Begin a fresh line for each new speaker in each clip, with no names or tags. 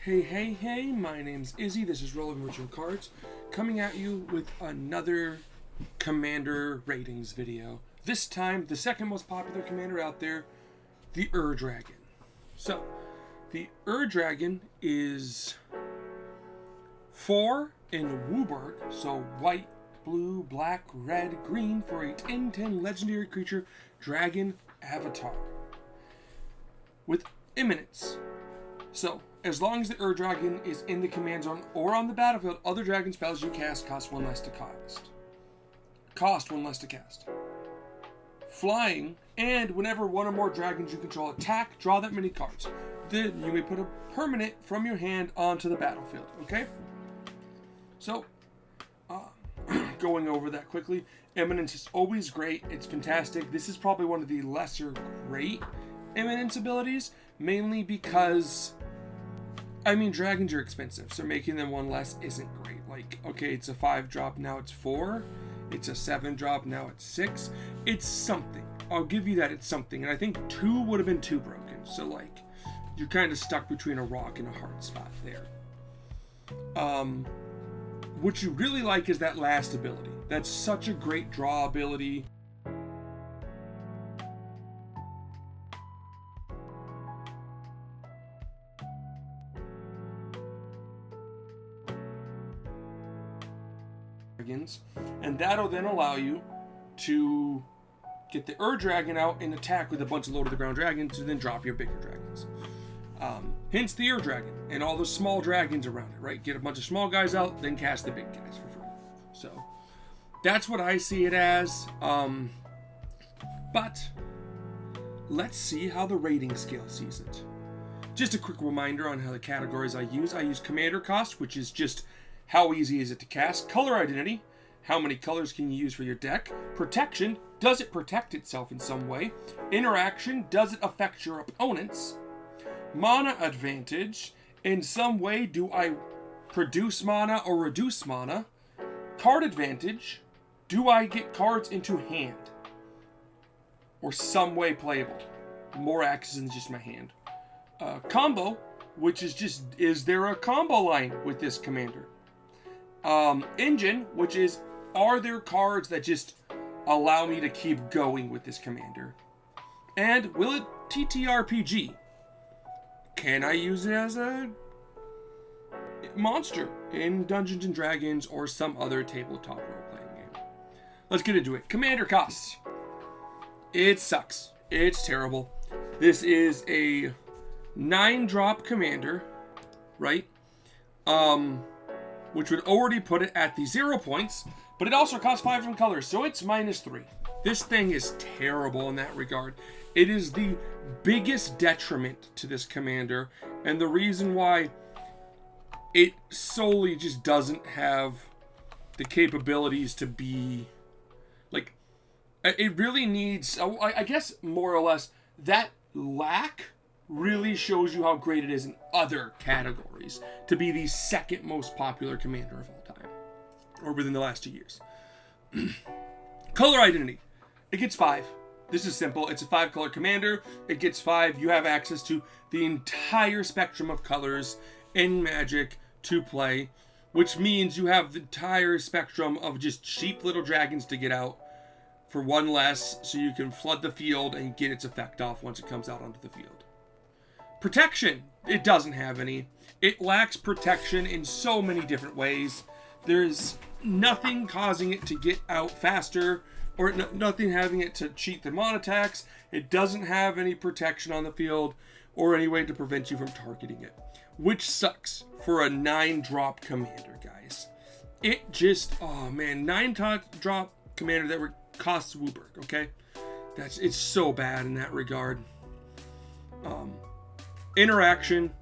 Hey, my name's Izzy, this is Rolling Virtual Cards, coming at you with another Commander ratings video. This time, the second most popular Commander out there, the Ur-Dragon. So, the Ur-Dragon is 4 in WUBRG, so white, blue, black, red, green for a 10/10 legendary creature, Dragon Avatar. With Imminence. So, as long as the Ur-Dragon is in the command zone or on the battlefield, other dragon spells you cast cost 1 less to cast. Cost 1 less to cast. Flying, and whenever one or more dragons you control attack, draw that many cards. Then you may put a permanent from your hand onto the battlefield, okay? So, going over that quickly, Imminence is always great, it's fantastic. This is probably one of the lesser great Imminence abilities, mainly because dragons are expensive, so making them 1 less isn't great. Like, okay, it's a 5 drop, now it's 4. It's a 7 drop, now it's 6. It's something. I'll give you that it's something. And I think 2 would have been too broken. So, like, you're kind of stuck between a rock and a hard spot there. What you really like is that last ability. That's such a great draw ability. And that'll then allow you to get the Ur-Dragon out and attack with a bunch of low-to-the-ground dragons to then drop your bigger dragons. Hence the Ur-Dragon and all the small dragons around it, right? Get a bunch of small guys out, then cast the big guys for free. So that's what I see it as. But let's see how the rating scale sees it. Just a quick reminder on how the categories I use. I use Commander Cost, which is just how easy is it to cast? Color Identity, how many colors can you use for your deck? Protection, does it protect itself in some way? Interaction, does it affect your opponents? Mana Advantage, in some way do I produce mana or reduce mana? Card Advantage, do I get cards into hand? Or some way playable? More axes than just my hand. Combo, which is just, is there a combo line with this commander? Engine, which is, are there cards that just allow me to keep going with this commander? And will it TTRPG? Can I use it as a monster in Dungeons and Dragons or some other tabletop role-playing game? Let's get into it. Commander Costs. It sucks. It's terrible. This is a 9-drop commander, right? Which would already put it at the 0 points, but it also costs 5 from colors, so it's -3. This thing is terrible in that regard. It is the biggest detriment to this commander, and the reason why it solely just doesn't have the capabilities to be, like, it really needs, I guess more or less, that lack really shows you how great it is in other categories to be the second most popular commander of all time, or within the last 2 years. Color Identity. It gets 5. This is simple. It's a 5-color commander. It gets 5. You have access to the entire spectrum of colors in Magic to play, which means you have the entire spectrum of just cheap little dragons to get out for 1 less, so you can flood the field and get its effect off once it comes out onto the field. Protection, it doesn't have any. It lacks protection in so many different ways. There's nothing causing it to get out faster, or nothing having it to cheat the mon attacks. It doesn't have any protection on the field, or any way to prevent you from targeting it. Which sucks for a 9-drop commander, guys. It just, oh man, 9-drop commander that costs WUBRG, okay? It's so bad in that regard. Interaction,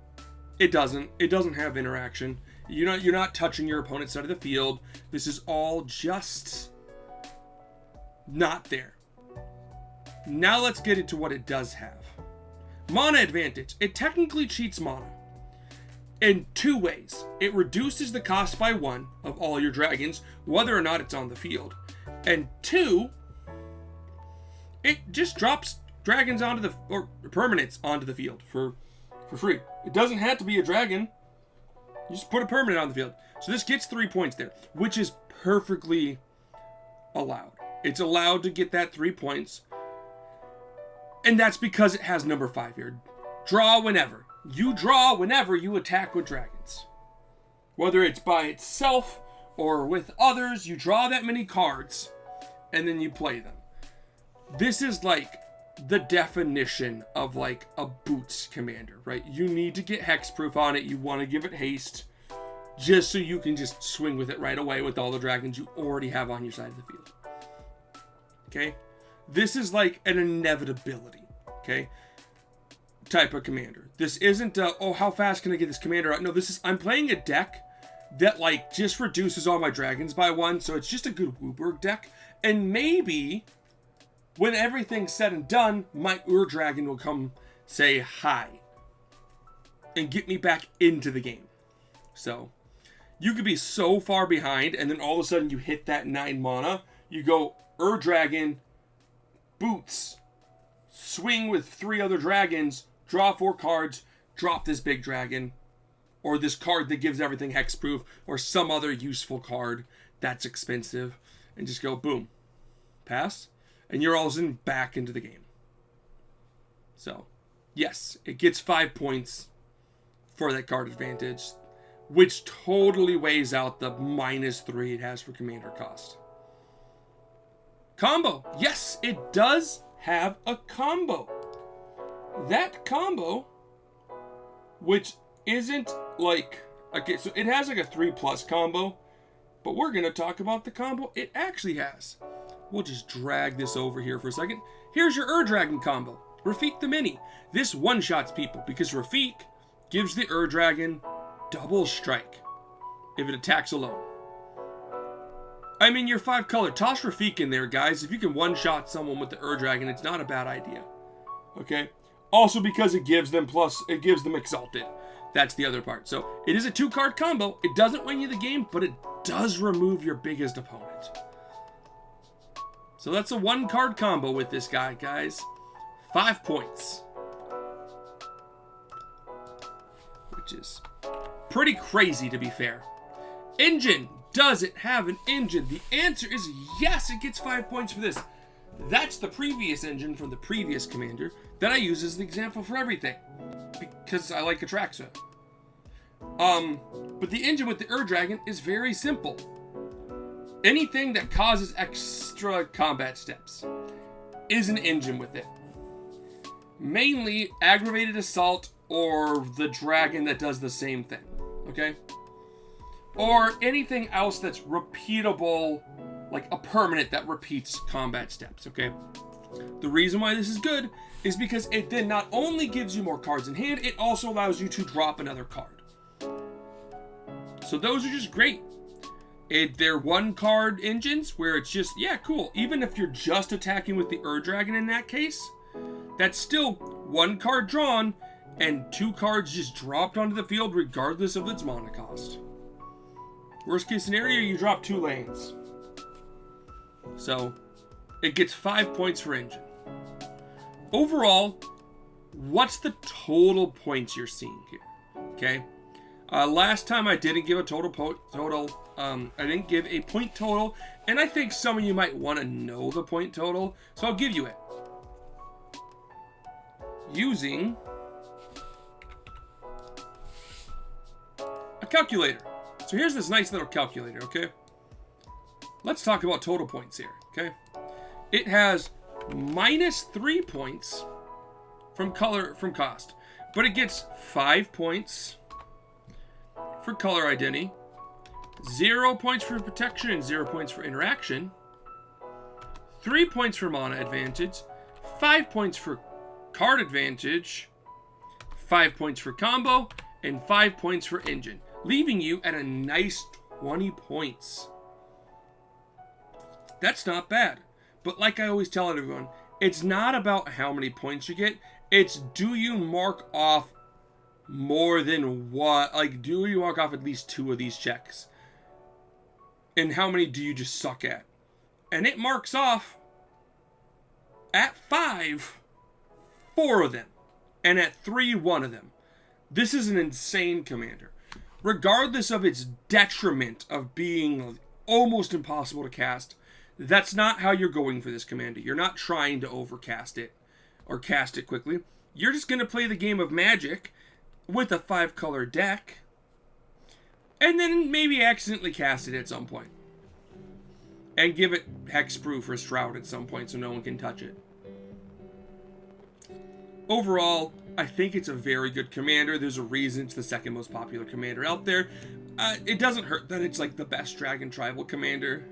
it doesn't have interaction. You're not touching your opponent's side of the field. This is all just not there. Now let's get into what it does have. Mana Advantage. It technically cheats mana in 2 ways. It reduces the cost by 1 of all your dragons, whether or not it's on the field. And 2, it just drops dragons or permanents onto the field for free. It doesn't have to be a dragon. You just put a permanent on the field. So this gets 3 points there, which is perfectly allowed. It's allowed to get that 3 points. And that's because it has number 5 here. Draw whenever. You draw whenever you attack with dragons. Whether it's by itself or with others, you draw that many cards and then you play them. This is like the definition of like a boots commander, right? You need to get hexproof on it. You want to give it haste just so you can just swing with it right away with all the dragons you already have on your side of the field. Okay? This is like an inevitability, okay? Type of commander. This isn't oh, how fast can I get this commander out? No, this is, I'm playing a deck that like just reduces all my dragons by 1, so it's just a good WUBRG deck. And maybe when everything's said and done, my Ur-Dragon will come say hi and get me back into the game. So you could be so far behind, and then all of a sudden you hit that 9 mana. You go Ur-Dragon, boots, swing with 3 other dragons, draw 4 cards, drop this big dragon, or this card that gives everything hexproof, or some other useful card that's expensive, and just go boom, pass, and you're all of a sudden back into the game. So, yes, it gets 5 points for that card advantage, which totally weighs out the -3 it has for commander cost. Combo. Yes, it does have a combo. That combo, which isn't like, okay, so it has like a 3+ combo, but we're going to talk about the combo it actually has. We'll just drag this over here for a second. Here's your Ur-Dragon combo. Rafiq the Mini. This one-shots people because Rafiq gives the Ur-Dragon double strike if it attacks alone. I mean, you're 5 color. Toss Rafiq in there, guys. If you can one-shot someone with the Ur-Dragon, it's not a bad idea. Okay? Also because it gives them Exalted. That's the other part. So, it is a 2-card combo. It doesn't win you the game, but it does remove your biggest opponent. So that's a 1-card combo with this guy, guys. 5 points. Which is pretty crazy, to be fair. Engine. Does it have an engine? The answer is yes, it gets 5 points for this. That's the previous engine from the previous commander that I use as the example for everything. Because I like Atraxa. But the engine with the Ur-Dragon is very simple. Anything that causes extra combat steps is an engine with it. Mainly aggravated assault or the dragon that does the same thing. Okay? Or anything else that's repeatable, like a permanent that repeats combat steps, okay? The reason why this is good is because it then not only gives you more cards in hand, it also allows you to drop another card. So those are just great. They're 1-card engines where it's just, yeah, cool. Even if you're just attacking with the Ur-Dragon in that case, that's still 1 card drawn and 2 cards just dropped onto the field regardless of its mana cost. Worst case scenario, you drop 2 lanes. So, it gets 5 points for engine. Overall, what's the total points you're seeing here? Okay? Last time I didn't give a I didn't give a point total, and I think some of you might want to know the point total, so I'll give you it. Using a calculator. So here's this nice little calculator, okay? Let's talk about total points here, okay? It has -3 points from cost, but it gets 5 points for color identity, 0 points for protection and 0 points for interaction, 3 points for mana advantage, 5 points for card advantage, 5 points for combo, and 5 points for engine, leaving you at a nice 20 points. That's not bad. But like I always tell everyone, it's not about how many points you get. It's do you mark off more than what? Like, do you mark off at least 2 of these checks? And how many do you just suck at? And it marks off at 5, 4 of them. And at 3, 1 of them. This is an insane commander. regardless of its detriment of being almost impossible to cast, that's not how you're going for this commander. You're not trying to overcast it or cast it quickly. You're just going to play the game of Magic with a 5-color deck and then maybe accidentally cast it at some point. And give it hexproof or shroud at some point so no one can touch it. Overall, I think it's a very good commander. There's a reason it's the second most popular commander out there. It doesn't hurt that it's like the best Dragon Tribal commander.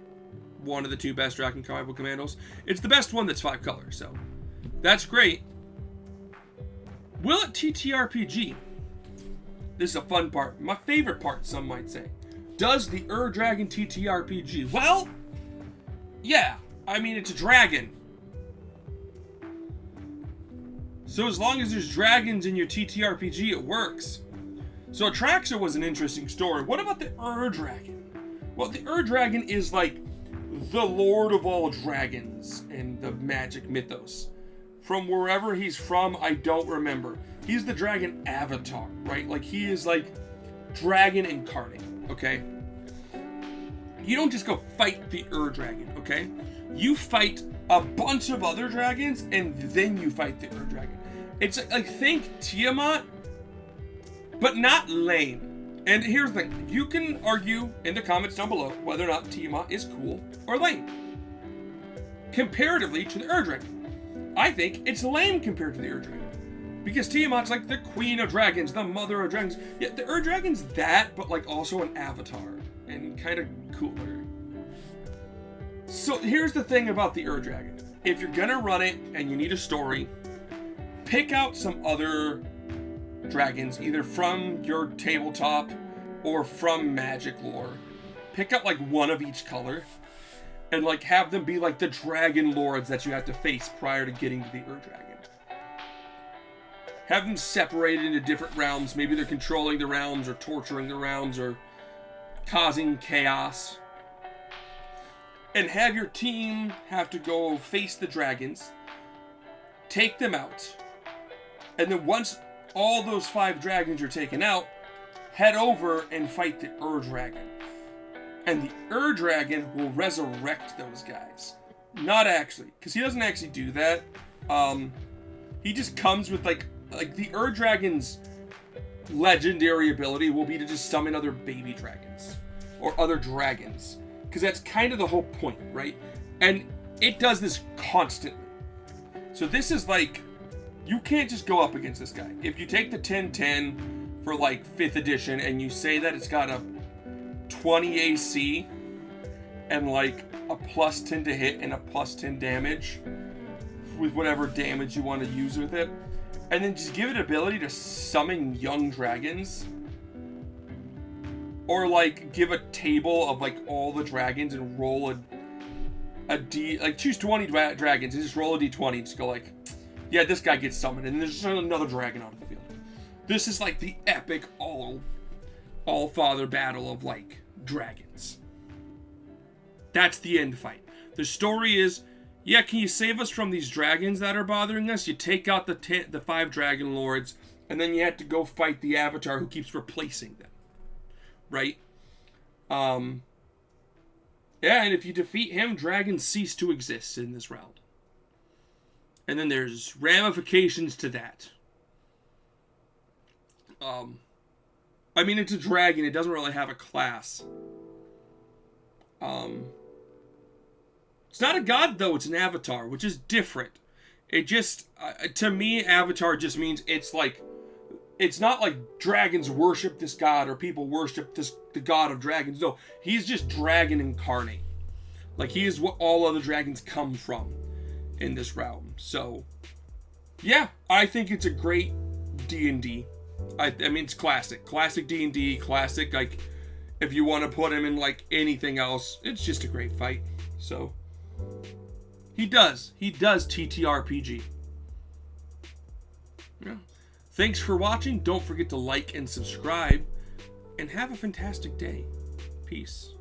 One of the 2 best Dragon Tribal commandos. It's the best one that's 5 colors, so that's great. Will it TTRPG? This is a fun part. My favorite part, some might say. Does the Dragon TTRPG? Well, yeah. I mean, it's a dragon. So as long as there's dragons in your TTRPG, it works. So Atraxa was an interesting story. What about the Dragon? Well, the Dragon is like the lord of all dragons in the Magic mythos. From wherever he's from, I don't remember. He's the dragon avatar, right? Like, he is like dragon incarnate, okay? You don't just go fight the Dragon, okay? You fight a bunch of other dragons, and then you fight the Dragon. It's like, think Tiamat, but not lame. And here's the thing. You can argue in the comments down below whether or not Tiamat is cool or lame. Comparatively to the Dragon. I think it's lame compared to the Dragon. Because Tiamat's like the queen of dragons, the mother of dragons. Yeah, the Dragon's that, but like also an avatar. And kind of cooler. So here's the thing about the Dragon. If you're gonna run it and you need a story, pick out some other dragons, either from your tabletop or from Magic lore. Pick out like one of each color and like have them be like the dragon lords that you have to face prior to getting to the Dragon. Have them separated into different realms. Maybe they're controlling the realms or torturing the realms or causing chaos. And have your team have to go face the dragons, take them out, and then once all those 5 dragons are taken out, head over and fight the Dragon. And the Dragon will resurrect those guys. Not actually, because he doesn't actually do that. He just comes with like the Dragon's legendary ability will be to just summon other baby dragons or other dragons. Because that's kind of the whole point, right? And it does this constantly. So this is like, you can't just go up against this guy. If you take the 1010 for like 5th edition and you say that it's got a 20 AC and like a +10 to hit and a +10 damage with whatever damage you want to use with it, and then just give it ability to summon young dragons, or like give a table of like all the dragons and roll a D, like choose 20 dragons and just roll a D20. Just go like, yeah, this guy gets summoned, and there's just another dragon on the field. This is like the epic all-father battle of like dragons. That's the end fight. The story is, yeah, can you save us from these dragons that are bothering us? You take out the 5 dragon lords, and then you have to go fight the avatar who keeps replacing them. Right? Yeah, and if you defeat him, dragons cease to exist in this realm. And then there's ramifications to that. I mean, it's a dragon. It doesn't really have a class. It's not a god, though. It's an avatar, which is different. It just, to me, avatar just means it's like, it's not like dragons worship this god or people worship the god of dragons. No, he's just dragon incarnate. Like, he is what all other dragons come from in this realm. So, yeah, I think it's a great D&D. I mean, it's classic. Classic D&D, classic, like, if you want to put him in, like, anything else, it's just a great fight. So, he does TTRPG. Yeah. Thanks for watching. Don't forget to like and subscribe. And have a fantastic day. Peace.